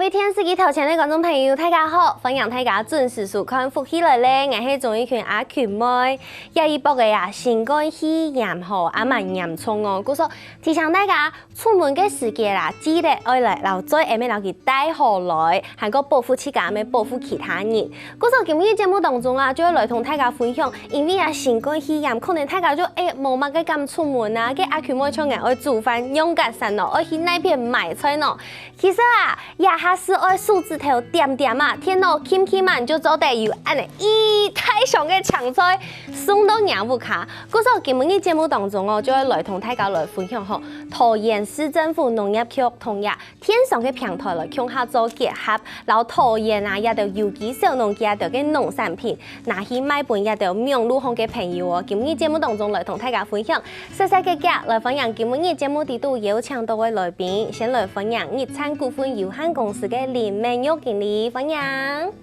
位电视机头前的观众朋友，大家好！欢迎大家准时收看《福起来咧》，我是综艺圈阿群妹。亚一波的呀，新冠肺炎吼也蛮严重哦。故说提醒大家出门嘅时间啦，记得爱来留在下面留佢带好来，还个保护自家，咪保护其他人。故说今日节目当中啊，就要来同大家分享，因为啊新冠肺炎，可能大家就冇乜嘅敢出门啊，嘅阿群妹像爱煮饭、用家散咯，爱去那边买菜咯。其实啊，也还是爱数字头点点啊，天咯轻轻嘛就做得有安尼一太上嘅抢菜，送到娘不卡。故说今日节目当中哦，就要来同大家来分享吼，桃园市政府农业局同呀天上嘅平台来向下做结合，然后桃园啊也就有机小农家的嘅农产品，拿去卖本也就名路行嘅朋友哦，今日节目当中来同大家分享，细细嘅来分享今日节目地度邀请到嘅来宾，先来分享日产股份有限公司嘅林美玉经理，分享。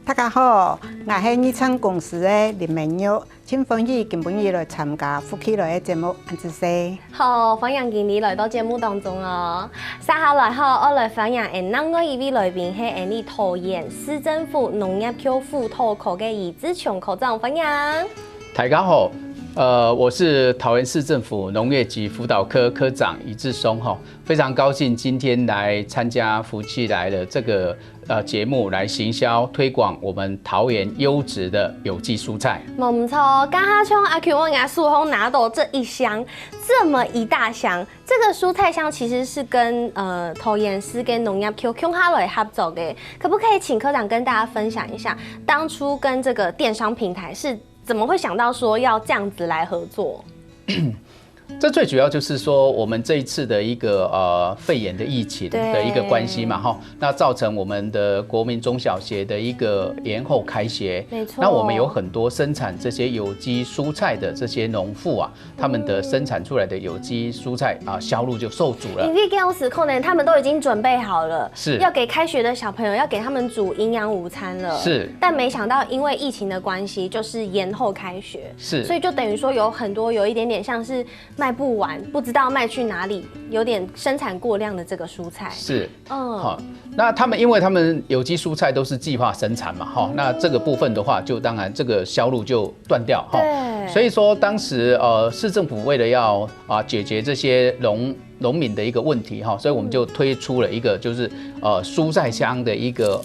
大家好，我是日产公司的林美玉，请欢迎今日来参加福起来的节目，安子生。好，分享经理来到节目当中哦。接下来后，我来分享另外一位来宾是你桃园市政府农业局副土科嘅余志琼科长，分享。大家好。我是桃园市政府农业局辅导科科长余志松哈，非常高兴今天来参加福起来的这个节目，来行销推广我们桃园优质的有机蔬菜。冇错，刚刚从阿 Q 问阿素红拿到这一箱，这么一大箱，这个蔬菜箱其实是跟桃园市跟农业局向下来合作的，可不可以请科长跟大家分享一下，当初跟这个电商平台是怎么会想到说要这样子来合作？这最主要就是说，我们这一次的一个肺炎的疫情的一个关系嘛，哈，那造成我们的国民中小学的一个延后开学。没错。那我们有很多生产这些有机蔬菜的这些农妇啊，他们的生产出来的有机蔬菜啊，销路就受阻了。因为当时可能他们都已经准备好了，是要给开学的小朋友要给他们煮营养午餐了。是。但没想到因为疫情的关系，就是延后开学。是。所以就等于说有很多有一点点像是卖不完，不知道卖去哪里，有点生产过量的这个蔬菜。是。好，那因为他们有机蔬菜都是计划生产嘛，哈，那这个部分的话，就当然这个销路就断掉，哈。所以说当时市政府为了要解决这些农民的一个问题哈，所以我们就推出了一个就是蔬菜箱的一个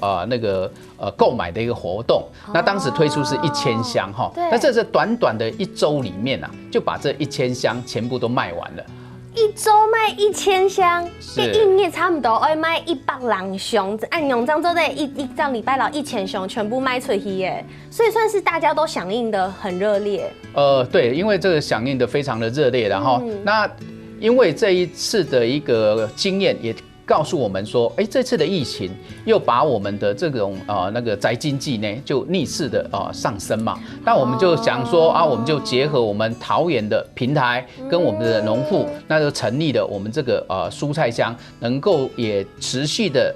购买的一个活动。那当时推出是1000箱哈，那这是短短的1周里面啊，就把这1000箱全部都卖完了。1周卖1000箱，一年差不多要卖100箱，按用这样做的一张礼拜了1000箱全部卖出去耶，所以算是大家都响应的很热烈。对，因为这个响应的非常的热烈，然后那因为这一次的一个经验也告诉我们说，这次的疫情又把我们的这种那个宅经济呢就逆势的上升嘛。那我们就想说我们就结合我们桃园的平台跟我们的农户，那就成立了我们这个蔬菜箱，能够也持续的。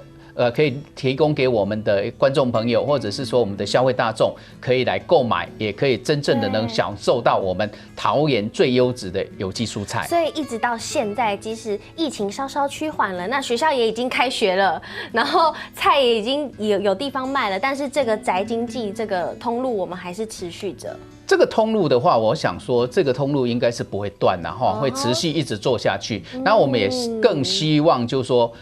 可以提供给我们的观众朋友，或者是说我们的消费大众，可以来购买，也可以真正的能享受到我们桃园最优质的有机蔬菜。所以一直到现在，即使疫情稍稍趋缓了，那学校也已经开学了，然后菜也已经有地方卖了，但是这个宅经济这个通路，我们还是持续着。这个通路的话，我想说，这个通路应该是不会断的哈，会持续一直做下去。那我们也更希望，就是说，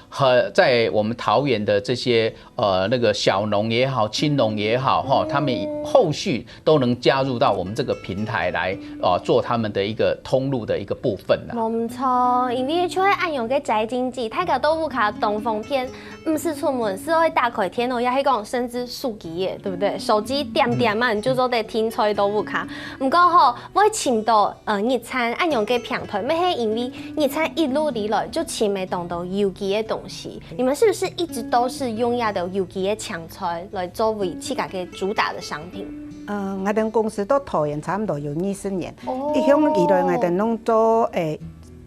在我们桃园的这些那个小农也好、青农也好哈，他们后续都能加入到我们这个平台来做他们的一个通路的一个部分啦。没错，因为就会按用个宅经济，大家都不卡东风片，不是出门是会打开天哦，也是讲甚至数机耶，对不对？手机点点嘛，你就做得听吹都不卡。不过吼，我请到日产按用个平台，咩是因为日产一路以来就请没懂到有机的东西。你们是不是一直都是用亚的有机的强菜来作为自家嘅主打的商品？我哋公司到桃园差不多有20年，一向以来我哋拢做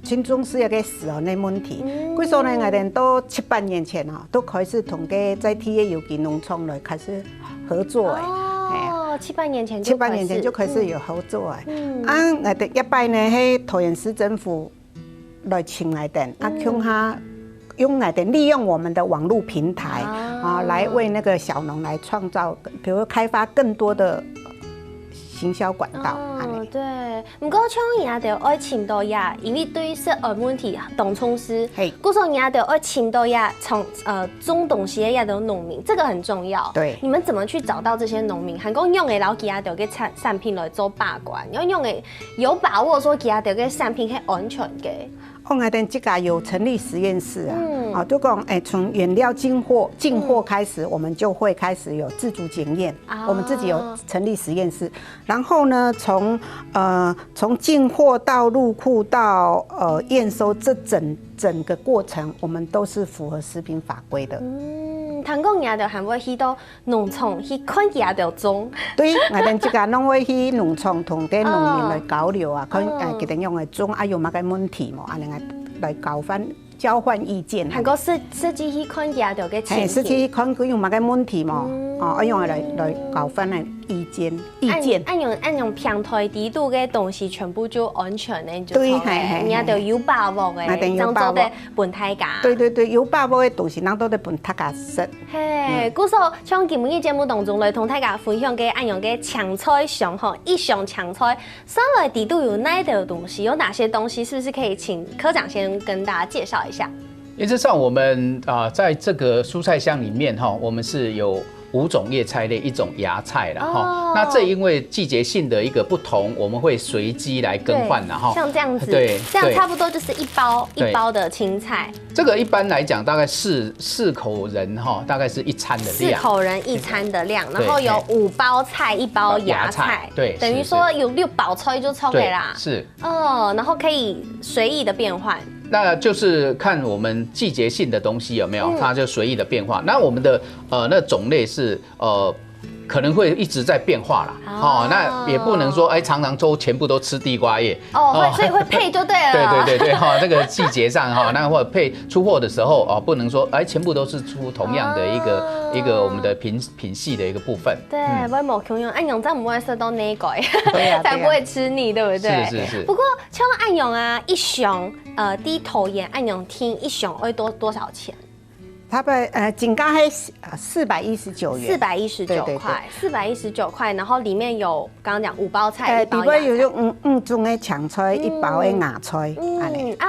群众事业嘅时候的问题，所以说呢，我哋都7、8年前都开始同个在地的有机农场来开始合作诶。7、8年前就开始有合作诶。我哋一摆呢，喺桃园市政府来请来的，向下用来的利用我们的网络平台，来为那个小农来创造，比如开发更多的行销管道。对，不过像人家就爱深度呀，因为对于食物问题懂冲司，故说人家就爱深度呀，种东西也都农民，这个很重要。对，你们怎么去找到这些农民？韩国用的老吉亚就给产品来做把关，要用的有把握说吉亚就给产品是安全的。我们这个有成立实验室啊，就讲从原料进货开始，我们就会开始有自主检验。我们自己有成立实验室，然后呢，从进货到入库到验收这整个过程，我们都是符合食品法规的。谈讲也就还会去到农场去看也就种。对，我们这个拢会去农场同啲农民来交流啊，看佢哋用嘅种有乜嘅问题冇，啊，来交换意见。韩国设计去看也就嘅前提。设计看佢用乜嘅问题冇，用来交换嘅意见。按用平台低度嘅东西全部就安全嘅，就对，人家就有把握嘅，这样做的本大家。对，有把握嘅东西，咱都得本大家食。嘿，故说像今日节目当中来同大家分享嘅按用嘅强菜上吼，一上强菜，上来底度有哪的东西，有哪些东西，是不是可以请科长先跟大家介绍一下？原则上，我们在这个蔬菜箱里面哈，我们是有5种叶菜类，1种芽菜了哈。那这因为季节性的一个不同，我们会随机来更换了哈。像这样子，对，这样差不多就是一包的青菜。这个一般来讲，大概四口人哈，大概是1餐的量。4口人1餐的量，然后有5包菜，1包芽菜，对，等于说有6包菜就凑给啦。是。然后可以随意的变换。那就是看我们季节性的东西有没有，它就随意的变化。那我们的那种类是可能会一直在变化啦，那也不能说常常都全部都吃地瓜叶所以会配就对了。对这个季节上那或者配出货的时候不能说全部都是出同样的一个我们的品系的一个部分。对，我冇同样按用这样不会吃到那个，才不会吃腻，对不对？是。不过像按用一箱低头盐按用听一箱会多少钱？差不多仅刚还419元，419块，419块，然后里面有刚刚讲5包菜，1包芽菜，有5种的强菜，1包的芽菜。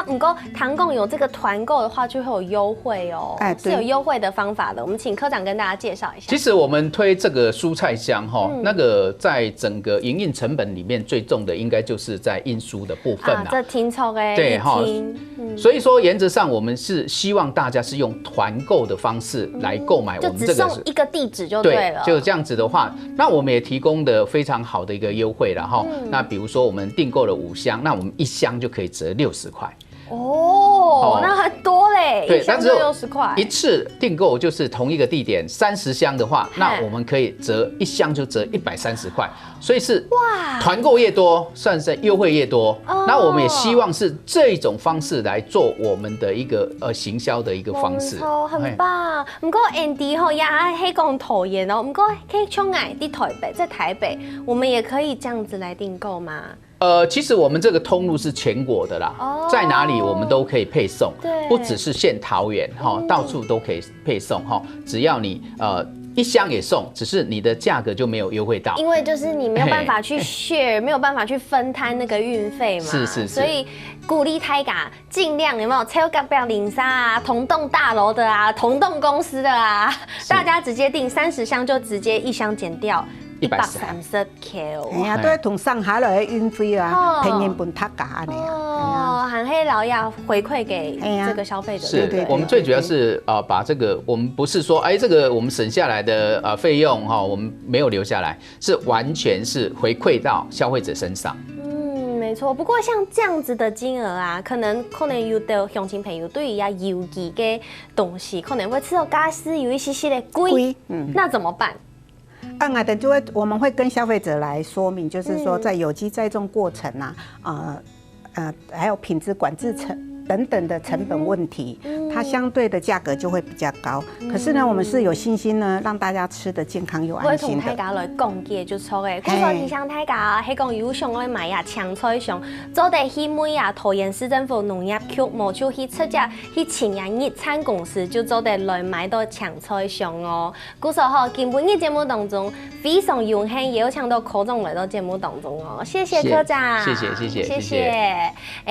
不过唐贡有这个团购的话，就会有优惠哦，是有优惠的方法的。我们请科长跟大家介绍一下。其实我们推这个蔬菜箱那个在整个营运成本里面最重的，应该就是在运输的部分啦。这听错哎，对所以说原则上我们是希望大家是用团购的方式来购买我们这个，就只送一个地址就对了。就这样子的话，那我们也提供的非常好的一个优惠了哈。那比如说我们订购了5箱，那我们1箱就可以折60块。那很多嘞，对，一箱就60块。一次订购就是同一个地点30箱的话，那我们可以折1箱就折130块，所以是团购越多，算是优惠越多。那我们也希望是这种方式来做我们的一个行销的一个方式，很棒。不过 Andy 吼也黑讲讨厌哦，不过可以从哪地台北，在台北我们也可以这样子来订购吗？其实我们这个通路是全国的啦，在哪里我们都可以配送，不只是限桃园到处都可以配送只要你1箱也送，只是你的价格就没有优惠到，因为就是你没有办法去 share， 没有办法去分摊那个运费嘛，是，所以鼓励大家尽量有没有超级不要零杀同栋大楼的同栋公司的大家直接订30箱就直接1箱减掉。130 K， 都同上海来的运费平均本他价呢。含黑老亚回馈给这个消费者。是，我们最主要是把这个，我们不是说这个我们省下来的费用我们没有留下来，是完全是回馈到消费者身上。没错，不过像这样子的金额可能有的乡亲朋友对于邮寄的东西，可能会吃到加斯有一些的贵，那怎么办？我们会跟消费者来说明，就是说在有机栽种过程还有品质管制等等的成本问题，它相对的价格就会比较高。可是呢，我们是有信心呢，让大家吃的健康又安心的。我同大家来讲解就错嘅，佢说提醒大家，喺讲有上爱买呀青菜上，做地去买呀桃园市政府农业局，无就去出价去请呀日餐公司，就做地来买到青菜上哦。故说吼，今本日节目当中非常荣幸邀请到科长来到节目当中哦，谢谢科长，谢谢。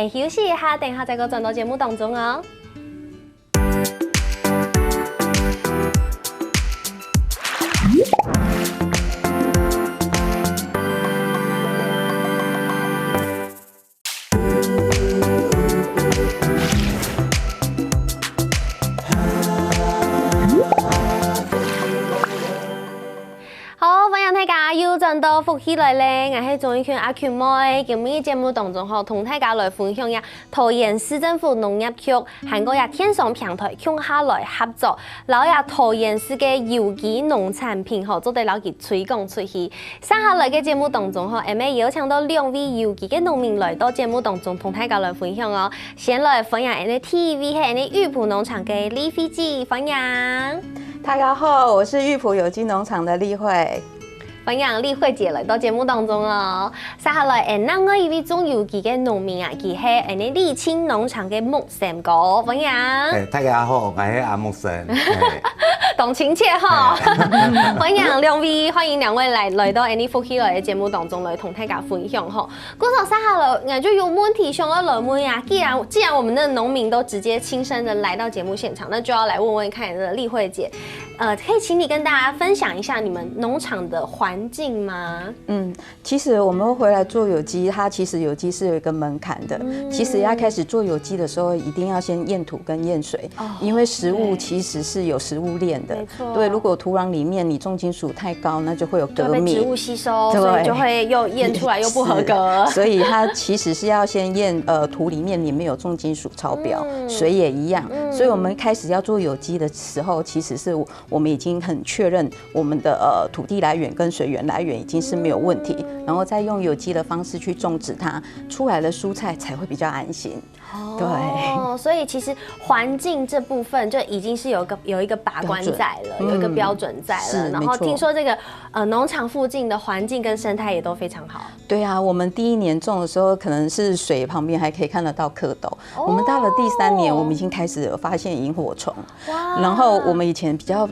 休息一下，等下再个转到节目当中哦。又轉到福起來咧，我係鍾意權阿權妹，今日節目當中吼，同大家來分享一下桃園市政府農業局韓國嘅電商平台共下來合作，攞下桃園市嘅有機農產品吼，做得攞佢推廣出去。接下來嘅節目當中吼，我哋邀請到2位有機嘅農民來到節目當中，同大家來分享哦。先來分享我哋 TV 係我哋玉浦農場嘅李慧姐分享。大家好，我是玉浦有機農場的麗慧。分享李慧姐來到節目當中哦。接下來，另外一位種有機嘅農民啊，佢係麗清農場嘅木生哥分享。大家好，我係阿木生。懂親切哈。分享兩位，歡迎兩位來到福起來嘅節目當中來同大家分享哈。嗰時接下來，我就有問題想要來問呀。既然我們的農民都直接親身的來到節目現場，那就要來問問看麗慧姐。可以請你跟大家分享一下你們農場的環境嗎？其實我們回來做有機，它其實有機是有一個門檻的。其實要開始做有機的時候，一定要先驗土跟驗水，因為食物其實是有食物鏈的。對，如果土壤裡面你重金屬太高，那就會有革命，被植物吸收，所以就會又驗出來又不合格。所以它其實是要先驗土裡面有沒有重金屬超標，水也一樣。所以我們開始要做有機的時候，其實是我們已經很確認我們的土地來源跟水源來源已經是沒有問題，然後再用有機的方式去種植它，出來的蔬菜才會比較安心。對，所以其實環境這部分就已經是有一個把關在了，有一個標準在了。然後聽說這個農場附近的環境跟生態也都非常好。對啊，我們第一年種的時候，可能是水旁邊還可以看得到蝌蚪。我們到了第3年，我們已經開始有發現螢火蟲。然後我們以前比較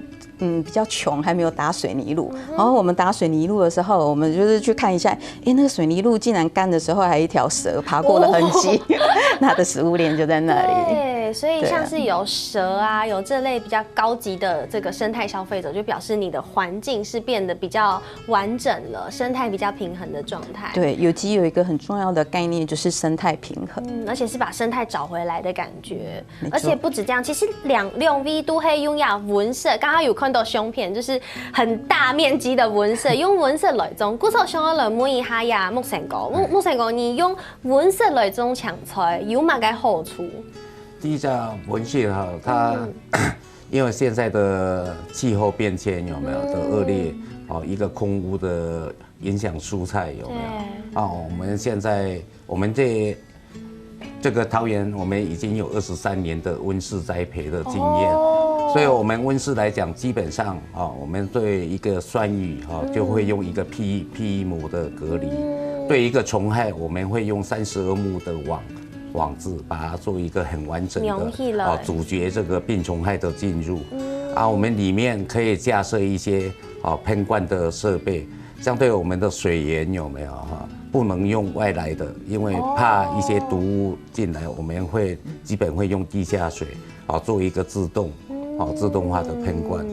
窮，還沒有打水泥路。然後我們打水泥路的時候，我們就是去看一下，那個水泥路竟然乾的時候，還有一條蛇爬過的痕跡，它的食物鏈就在那裡。對，所以像是有蛇啊，有這類比較高級的這個生態消費者，就表示你的環境是變得比較完整了，生態比較平衡的狀態。對，有機有一個很重要的概念，就是生態平衡。而且是把生態找回來的感覺。而且不止這樣，其實兩位都係用呀紋色，剛剛有看到相片，就是很大面積的紋色，用紋色來種。故事想要來問一下呀，木生哥，木生哥，你用紋色來種青菜有乜嘅好處？第一家紋色哈，它因為現在的氣候變遷有沒有的惡劣，一個空污的影響蔬菜有沒有？我們現在我們這個桃園，我們已經有23年的溫室栽培的經驗，所以我們溫室來講，基本上我們對一個酸雨就會用一個 PE 膜的隔離，對一個蟲害，我們會用32目的網子，把它做一個很完整的阻絕這個病蟲害的進入。我們裡面可以架設一些噴灌的設備，相對我們的水源有沒有不能用外來的，因為怕一些毒物進來，我們會基本會用地下水做一個自動化的噴灌。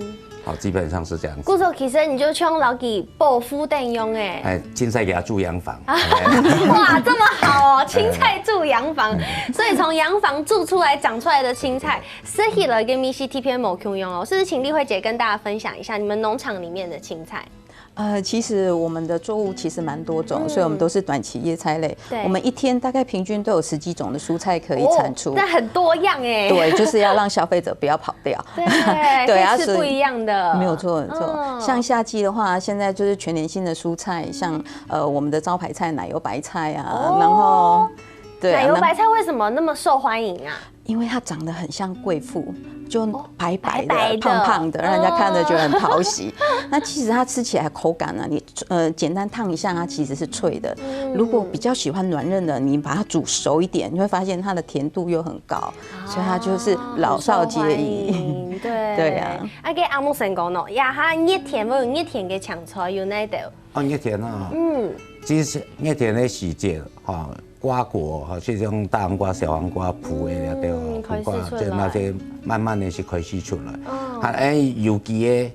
基本上是這樣子。故說其實你就像老幾保護燈用誒，青菜給它住洋房。哇，這麼好哦！青菜住洋房，所以從洋房住出來長出來的青菜，適合了跟 MCTPM 冇共用哦。是不是請麗慧姐跟大家分享一下你們農場裡面的青菜？其實我們的作物其實蠻多種，所以我們都是短期葉菜類。我們一天大概平均都有10幾種的蔬菜可以產出，那很多樣哎。對，就是要讓消費者不要跑掉。對，可以吃不一樣的。沒有錯，沒錯。像夏季的話，現在就是全年性的蔬菜，像我們的招牌菜奶油白菜啊，然後对啊，奶油白菜为什么那么受欢迎啊？因为它长得很像贵妇，就白白的、白白的胖胖的，让人家看着觉得很讨喜。那其实它吃起来口感呢，你简单烫一下，它其实是脆的。如果比较喜欢软嫩的，你把它煮熟一点，你会发现它的甜度又很高，所以它就是老少皆宜。对对啊。啊，给阿木生讲喏，呀哈热甜，我用热甜嘅抢菜有哪道？哦，热甜啊，其实热甜的时节哈。瓜果哈，这种大黄瓜、小黄瓜、脯的了对哦，开始出来就那些慢慢的是开始出来。有机的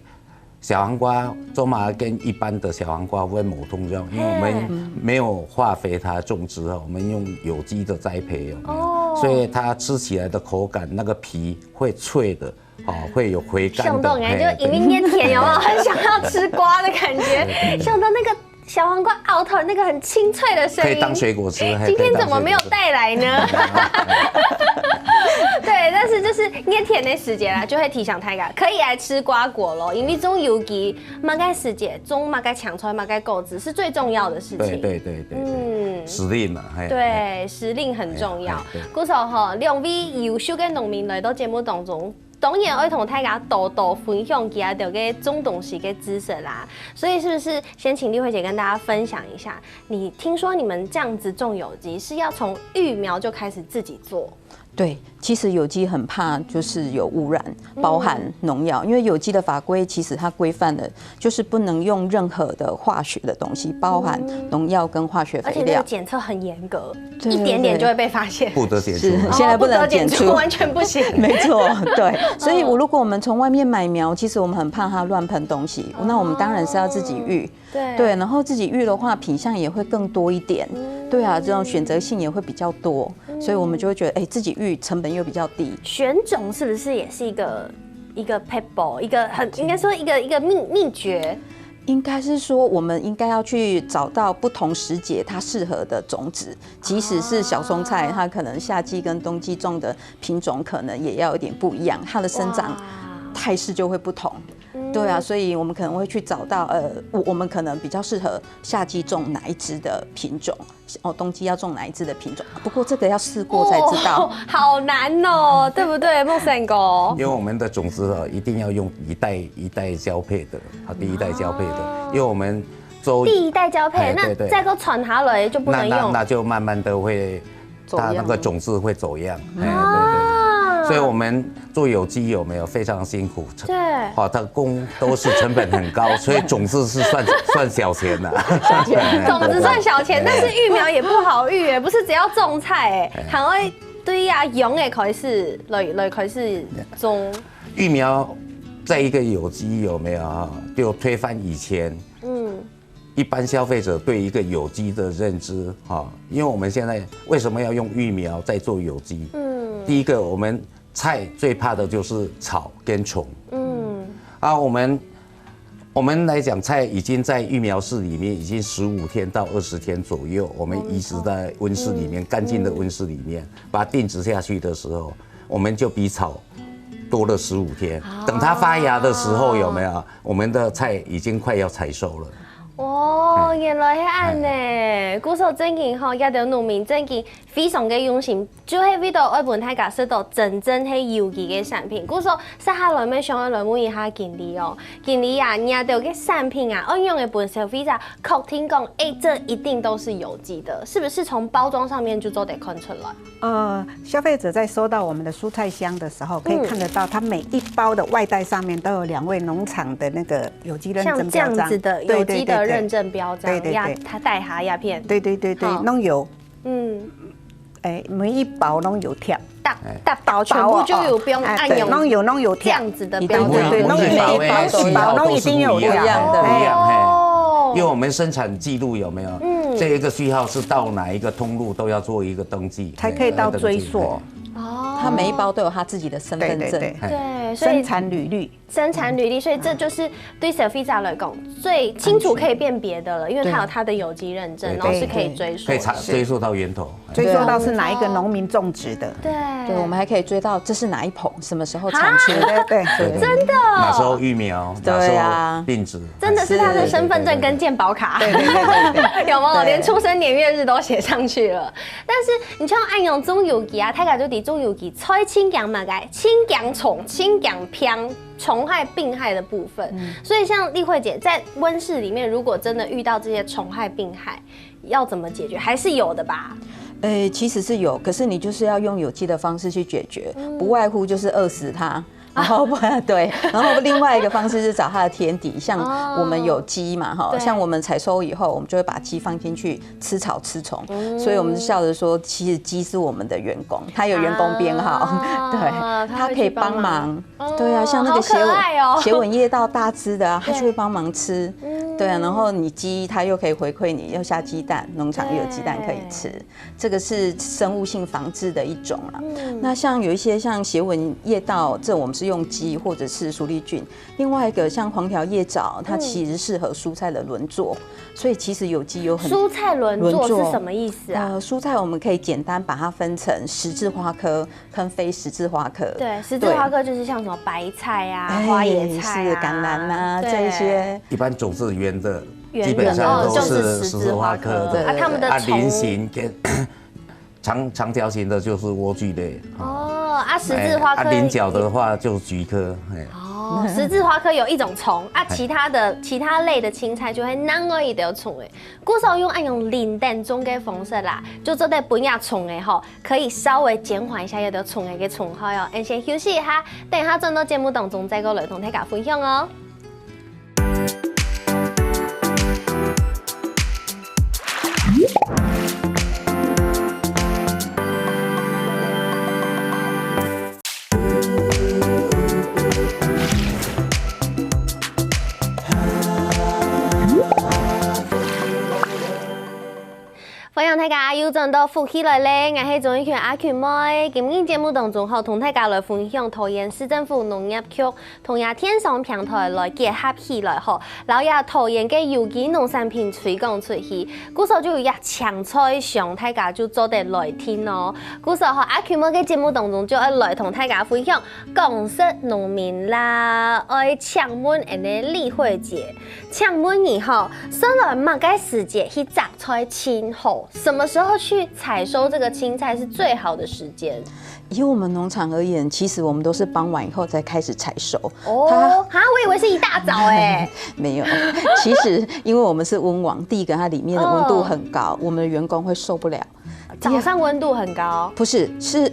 小黄瓜做嘛跟一般的小黄瓜会某同样，因为我们没有化肥它种植哦，我们用有机的栽培哦，所以它吃起来的口感那个皮会脆的。哦，会有回甘的。想到就因为热甜，有没有很想要吃瓜的感觉？想到那个小黄瓜熬头那个很清脆的声音，可以当水果吃。今天怎么没有带来呢？对，但是就是热甜的时节啦，就会提醒大家可以来吃瓜果咯，因为种有机嘛该时节，种嘛该抢出来嘛该购置是最重要的事情。对，时令嘛，对，时令很重要。故说吼，两位优秀的农民来到节目当中。当然会同大家多多分享其他的个种东西的知识啦，所以是不是先请丽慧姐跟大家分享一下？你听说你们这样子种有机是要从育苗就开始自己做？对，其实有机很怕就是有污染，包含农药，因为有机的法规其实它规范的就是不能用任何的化学的东西，包含农药跟化学肥料，而且那个检测很严格，一点点就会被发现，不得检出，现在不能检出，完全不行。没错，对，所以如果我们从外面买苗，其实我们很怕它乱喷东西，那我们当然是要自己育。对，然后自己育的话，品相也会更多一点。对啊，这种选择性也会比较多，所以我们就会觉得，自己育成本又比较低。选种是不是也是一个 pebble， 一个很应该说一个秘诀？应该是说，我们应该要去找到不同时节它适合的种子，即使是小松菜，它可能夏季跟冬季种的品种可能也要有点不一样，它的生长态势就会不同。对啊，所以我们可能会去找到我们可能比较适合夏季种哪一支的品种，冬季要种哪一支的品种。不过这个要试过才知道，好难哦，对不对，木森哥？因为我们的种子一定要用一代一代交配的，第一代交配的，因为我们第一代交配，那再个传下来就不能用，那就慢慢的会，它那个种子会走样，对。所以我们做有机有没有非常辛苦？对，好，它工都是成本很高，所以种子是算小钱的。种子算小钱，但是育苗也不好育哎，不是只要种菜哎，还会对呀，用也可以是来可以是种育苗，在一个有机有没有啊？就推翻以前一般消费者对一个有机的认知哈，因为我们现在为什么要用育苗在做有机？第一个我们菜最怕的就是草跟虫。我们来讲菜已经在育苗室里面已经15天到20天左右，我们移植在温室里面，干净的温室里面，把它定植下去的时候，我们就比草多了15天。等它发芽的时候，有没有？我们的菜已经快要采收了。哦，原来是安呢。古时候真经吼，也着农民真经非常的用心，就迄味道爱本大家说到真正係有機嘅產品。古時候接下來要想要來問一下經理哦，經理啊，你到嘅產品啊，應用嘅本消費者確聽講，這一定都是有機的，是不是從包裝上面就都得看出來？消費者在收到我們的蔬菜箱的時候，可以看得到，它每一包的外帶上面都有2位農場的那個有機認證標章，像這樣子的有機的認證標章，對，它帶下鴉片，對，攏有，每一包攏有貼。大包全部就有標，按用攏有這樣子的標對，每一包攏一定有一樣的，因為我們生產記錄有沒有？這一個序號是到哪一個通路都要做一個登記，才可以到追溯。他每一包都有他自己的身份證。對，对，所以生产履历。生产履历，所以这就是对消费者来讲最清楚可以辨别的了，因为它有它的有机认证，然后是可以追溯，可以追溯到源头，追溯到是哪一个农民种植的。对，我们还可以追到这是哪一棚，什么时候产出，对，真的，哪时候育苗，哪时候病植，真的是他的身份证跟健保卡，对，有没有？连出生年月日都写上去了。但是你像按用种有机啊，大家就伫种有机，采清养嘛个，清养虫、清养偏。虫害、病害的部分，所以像丽慧姐在温室里面，如果真的遇到这些虫害、病害，要怎么解决？还是有的吧？其实是有，可是你就是要用有机的方式去解决，不外乎就是饿死它。然后对，然后另外一个方式是找它的天敌，像我们有鸡嘛，哈，像我们采收以后，我们就会把鸡放进去吃草吃虫，所以我们笑着说，其实鸡是我们的员工，它有员工编号，对，它可以帮忙，对啊，像那个斜吻叶稻大只的，它就会帮忙吃，对啊，然后你鸡它又可以回馈你，要下鸡蛋，农场又有鸡蛋可以吃，这个是生物性防治的一种啦。那像有一些像斜吻叶稻，这我们是用鸡或者是苏力菌，另外一个像黄条叶藻，它其实适合蔬菜的轮作，所以其实有机有很蔬菜轮作是什么意思啊？蔬菜我们可以简单把它分成十字花科跟非十字花科。对，十字花科就是像什么白菜啊、花椰菜啊、橄榄啊这些。一般种子圆的，基本上都是十字花科的。啊，它们的菱形跟长条形的就是莴苣类。十字花科菱角的话就是菊科。十字花科有一种虫啊，其他类的青菜就会难而一条虫诶。古时候用磷弹种嘅方式啦，就做在本亚虫诶吼，可以稍微减缓一下有条虫诶嘅虫害哦。先休息一下，等一下转到节目当中再过来同大家分享哦。欢迎大家又转到福起来咧，我是钟义权阿权妹。今日节目当中，好同大家来分享桃园市政府农业局同亚天上平台来结合起来吼，然后也桃园嘅有机农产品推广出去。古时候就有一强菜上，大家就做得来听哦。古时候阿权妹嘅节目当中就要来同大家分享港式农民啦，爱抢问安尼例会节，抢问以后，上来马该时节去摘菜青好。什么时候去采收这个青菜是最好的时间？以我们农场而言，其实我们都是傍晚以后才开始采收。我以为是一大早哎。没有，其实因为我们是温网，第一个它里面的温度很高，我们的员工会受不了。早上温度很高？不是，是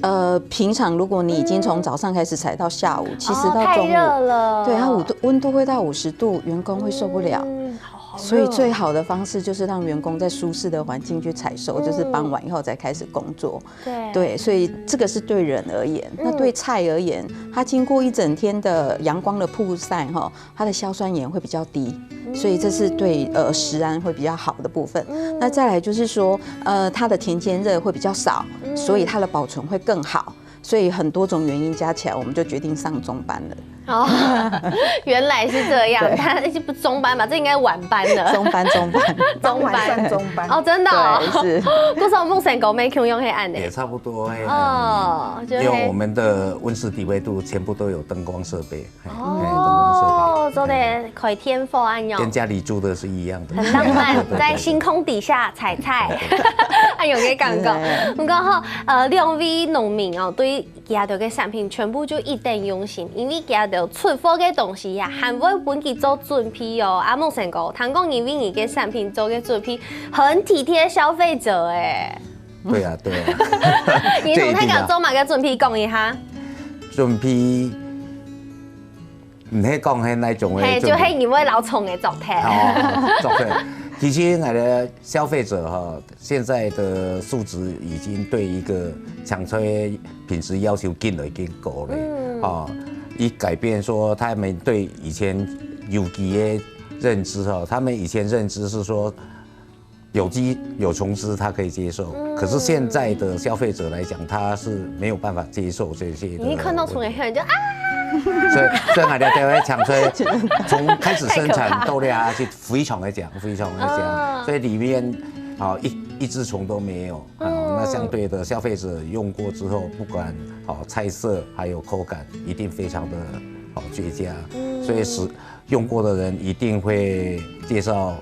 平常如果你已经从早上开始采到下午，其实到中午，太热了，对，它温度会到50度，员工会受不了。所以最好的方式就是让员工在舒适的环境去采收，就是傍晚以后再开始工作。对，所以这个是对人而言。那对菜而言，它经过一整天的阳光的曝晒哈，它的硝酸盐会比较低，所以这是对食安会比较好的部分。那再来就是说，它的田间热会比较少，所以它的保存会更好。所以很多种原因加起来，我们就决定上中班了。哦，原来是这样，他不中班吧？这应该晚班了。中班，中班。哦，真的哦。对，是。多少梦想狗没用黑暗的？也差不多。哦，因为我们的温室底纬度全部都有灯光设备。哦，做的可以天赋按用。跟家里住的是一样的。很浪漫，在星空底下采菜，按用嘅感觉。不过吼，两位农民哦，对家头嘅产品全部就一定用心，因为家头出货嘅东西呀，还会本佢做准批哦。阿梦成哥，谈讲因为你嘅产品做嘅准批，很体贴消费者哎。对啊。你同大家做嘛嘅准批讲一下。准批，唔系讲系那种嘅，就系因为老虫嘅状态。状态。其实我的消费者哈，现在的素质已经对一个抢菜品质要求更高了。以改变说他们对以前有机的认知哈，他们以前认知是说有机有虫子他可以接受，可是现在的消费者来讲，他是没有办法接受这些的。你一看到虫也很就啊。所以我哋對搶菜從開始生產到咧是非常的講，所以裡面一隻蟲都沒有。那相對的消費者用過之後，不管菜色還有口感，一定非常的絕佳。所以用過的人一定會介紹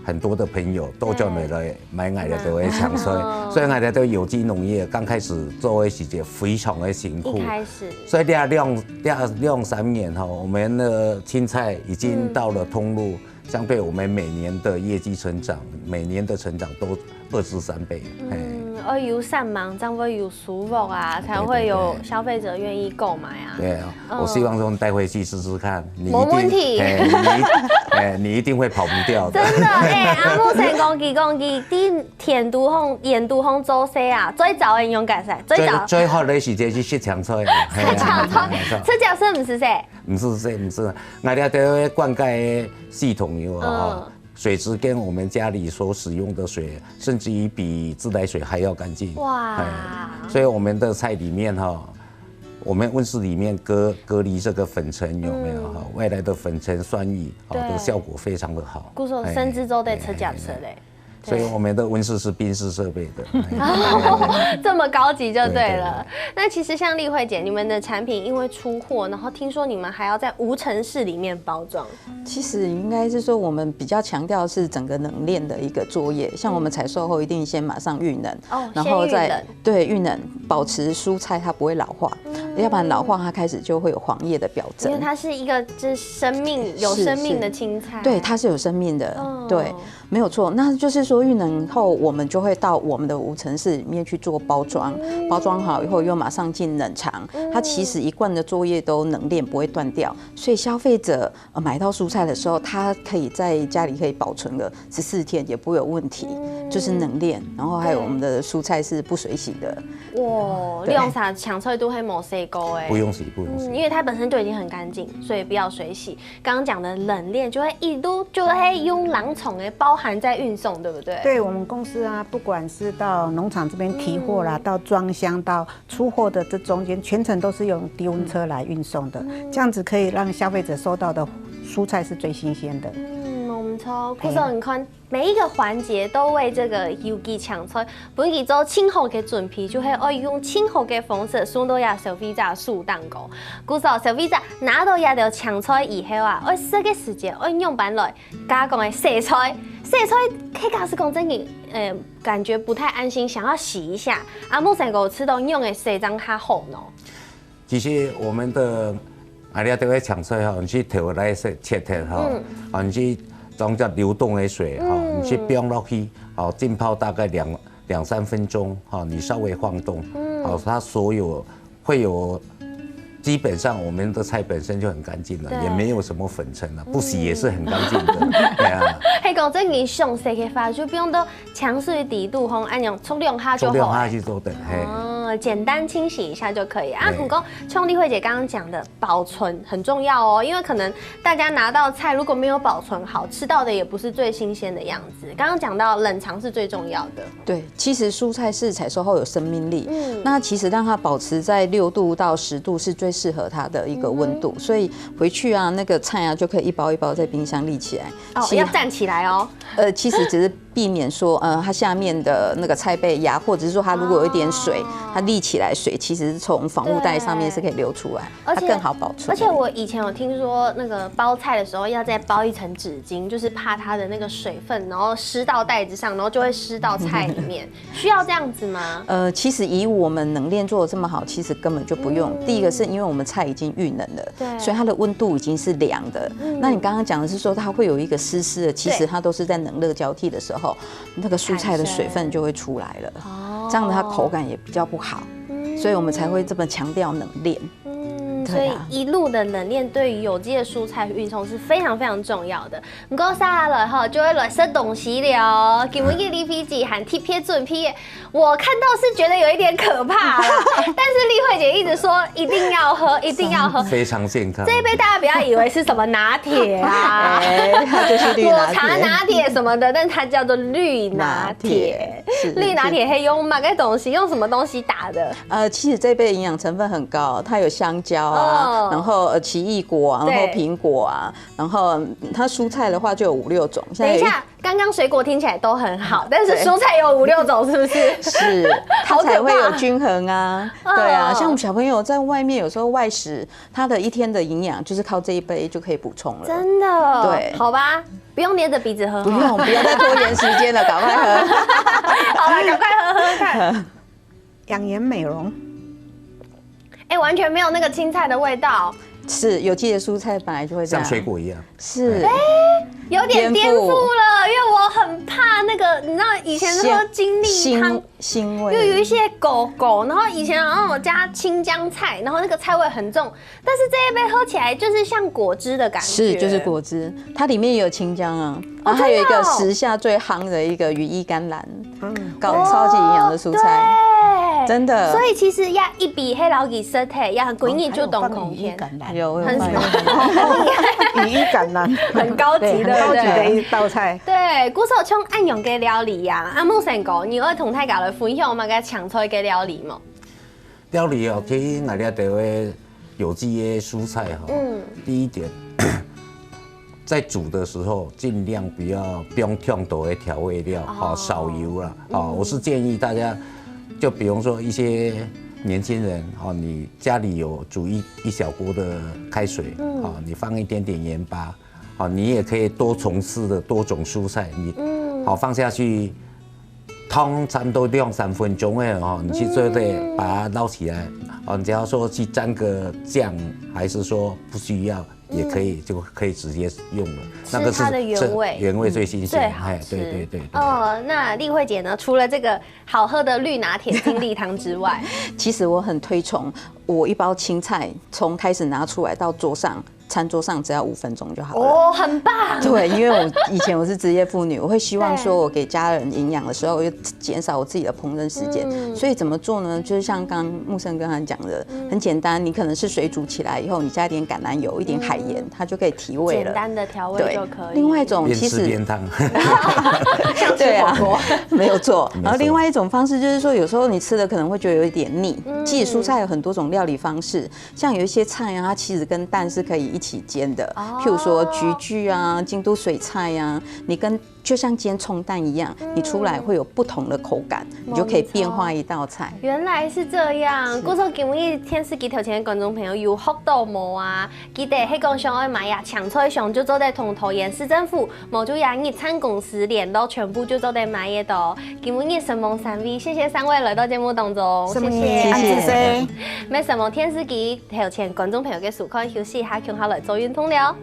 很多的朋友都叫你來買我哋都會搶菜。所以我哋都有機農業剛開始做的時節非常的辛苦。一開始，所以2-3年我們的青菜已經到了通路。相對我們每年的業績成長，每年的成長都2至3倍。有善忙，這樣會有舒服啊，才會有消費者願意購買啊。對啊，我希望說帶回去試試看，沒問題。你一定會跑不掉的。真的，阿木成講啲田都烘、鹽都烘做些啊，最早的用解釋，最好的時間去食搶菜。吃腳是唔是噻？唔是，我哋都會灌溉系統有水質跟我們家裡所使用的水，甚至於比自來水還要乾淨。哇！所以我們的菜裡面我們溫室裡面隔離這個粉塵有沒有外來的粉塵酸雨的效果非常的好。故說甚至都得吃腳吃嘞。所以我們的溫室是賓士設備的，這麼高級就對了。那其實像麗慧姐，你們的產品因為出貨，然後聽說你們還要在無塵室裡面包裝。其實應該是說，我們比較強調是整個冷鏈的一個作業。像我們採收後，一定先馬上預冷，然後再預冷，保持蔬菜它不會老化，要不然老化它開始就會有黃葉的表徵。因為它是一個就是有生命的青菜。對，它是有生命的，對，沒有錯。那就是說預冷後，我們就會到我們的無塵室裡面去做包裝，包裝好以後又馬上進冷藏。它其實一貫的作業都冷鏈不會斷掉，所以消費者買到蔬菜的時候，他可以在家裡可以保存個14天也不會有問題，就是冷鏈。然後還有我們的蔬菜是不水洗的。哇，你用啥搶菜都會冇洗過哎？不用洗，因為它本身就已經很乾淨，所以不要水洗。剛剛講的冷鏈就會一路就會用冷藏哎，包含在運送，對不對？對，我們公司啊，不管是到農場這邊提貨啦，到裝箱到出貨的這中間，全程都是用低溫車來運送的，這樣子可以讓消費者收到的蔬菜是最新鮮的。唔錯，其實你看每一個環節都為這個有機搶菜，本期做清好嘅準備，就係愛用清好嘅方式送到呀消費者數蛋糕。故說消費者拿到呀條搶菜以後啊，愛設個時間，愛用板來加工嘅洗菜，開假是講真嘅，感覺不太安心，想要洗一下。阿木成個吃到用嘅洗張較好呢。其實我們的你都會搶菜你去調來切你去裝叫流動的水你去冰落去浸泡大概2-3分鐘你稍微晃動它所有會有。基本上我們的菜本身就很乾淨了，也沒有什麼粉塵了，不洗也是很乾淨的。對啊。係講真，你上洗嘅話就不用到強水底度烘，按樣沖兩下就好。沖兩下去做的。簡單清洗一下就可以啊。不過像麗慧姐剛剛講的，保存很重要哦，因為可能大家拿到菜如果沒有保存好，吃到的也不是最新鮮的樣子。剛剛講到冷藏是最重要的。對，其實蔬菜是採收後有生命力，那其實讓它保持在6度到10度是最適合它的一個溫度，所以回去啊，那個菜啊就可以一包一包在冰箱立起來。要站起來哦。其實只是避免說，它下面的那個菜被壓，或者是說它如果有一點水，它立起來水其實從防護袋上面是可以流出來，它更好保存。而且我以前有聽說，那個包菜的時候要再包一層紙巾，就是怕它的那個水分，然後濕到袋子上，然後就會濕到菜裡面。需要這樣子嗎？其實以我們冷鏈做得這麼好，其實根本就不用。第一個是因為我們菜已經預冷了，所以它的溫度已經是涼的。那你剛剛講的是說它會有一個濕濕的，其實它都是在冷熱交替的時候，那個蔬菜的水分就會出來了，這樣的它口感也比較不好，所以我們才會這麼強調冷鏈。所以一路的冷鏈對於有機的蔬菜運送是非常非常重要的。唔過下來後就會來吃東西了。今日嘅李皮姐和貼片準備，我看到是覺得有一點可怕啦。但是麗慧姐一直說一定要喝，一定要喝，非常健康。這一杯大家不要以為是什麼拿鐵啊，它就是绿抹拿铁。茶拿铁什么的，但它叫做绿拿铁。是绿拿铁可以用哪个东西？用什么东西打的？其实这杯营养成分很高，它有香蕉啊，然后奇异果啊，然后苹果啊，然后它蔬菜的话就有5-6种。等一下，刚刚水果听起来都很好，但是蔬菜有5-6种，是不是？是，它才会有均衡啊。对啊，像我们小朋友在外面有时候外食，他的一天的营养就是靠这一杯就可以补充了。真的？对，好吧，不用捏着鼻子喝。不用，不要再拖延时间了，赶快喝。好了，赶快喝喝看。养颜美容。完全没有那个青菜的味道。是有机的蔬菜本来就会这样，像水果一样。是，有点颠覆了，因为我很怕那个，你知道以前喝精力汤，腥味，又有一些狗，然后以前好像我加青江菜，然后那个菜味很重，但是这一杯喝起来就是像果汁的感觉，是就是果汁，它里面也有青江啊，然后还有一个时下最夯的一个羽衣甘蓝，超级营养的蔬菜。真的，所以其实要一比黑老几色体，要闺女就懂空间，有很很羽衣甘蓝，很高级，对不高级的对？一道菜。对，古时候像按用嘅料理呀，阿木成哥，你会同大家来分享嘛个抢菜嘅料理吗？料理哦，可以哪里的有机的蔬菜哈。第一点，在煮的时候尽量不用太多的调味料，少油啦。我是建议大家。就比如说一些年轻人你家里有煮一小锅的开水，你放一点点盐巴，你也可以多从事的多种蔬菜，你放下去，汤差不多2-3分钟你去最后把它捞起来，你只要说去沾个酱，还是说不需要。也可以，就可以直接用了。那个是它的原味，原味最新鲜，最好吃。对。那丽慧姐呢？除了这个好喝的绿拿铁精力汤之外，其实我很推崇，我一包青菜从开始拿出来到餐桌上只要5分钟就好了。很棒。对，因为我以前我是职业妇女，我会希望说我给家人营养的时候，我就减少我自己的烹饪时间。所以怎么做呢？就是像刚木生跟他讲的，很简单，你可能是水煮起来以后，你加一点橄榄油，一点海盐，它就可以提味了。简单的调味就可以。另外一种其实边汤，对啊，没有错。然后另外一种方式就是说，有时候你吃的可能会觉得有一点腻。其实蔬菜有很多种料理方式，像有一些菜啊，它其实跟蛋是可以一起煎的，譬如说菊苣啊、京都水菜啊，你就像煎葱蛋一样，你出来会有不同的口感，你就可以变化一道菜。原来是这样，故说今日天视机头前的观众朋友有福到无啊？记得迄个上爱买呀，抢菜上就做在同桃园市政府某主养日餐公司联络全部就做在买耶的。今日神蒙3位，谢谢3位来到节目当中，谢谢。谢谢。没什么天视机头前观众朋友嘅收看休息下，强下来做运动了。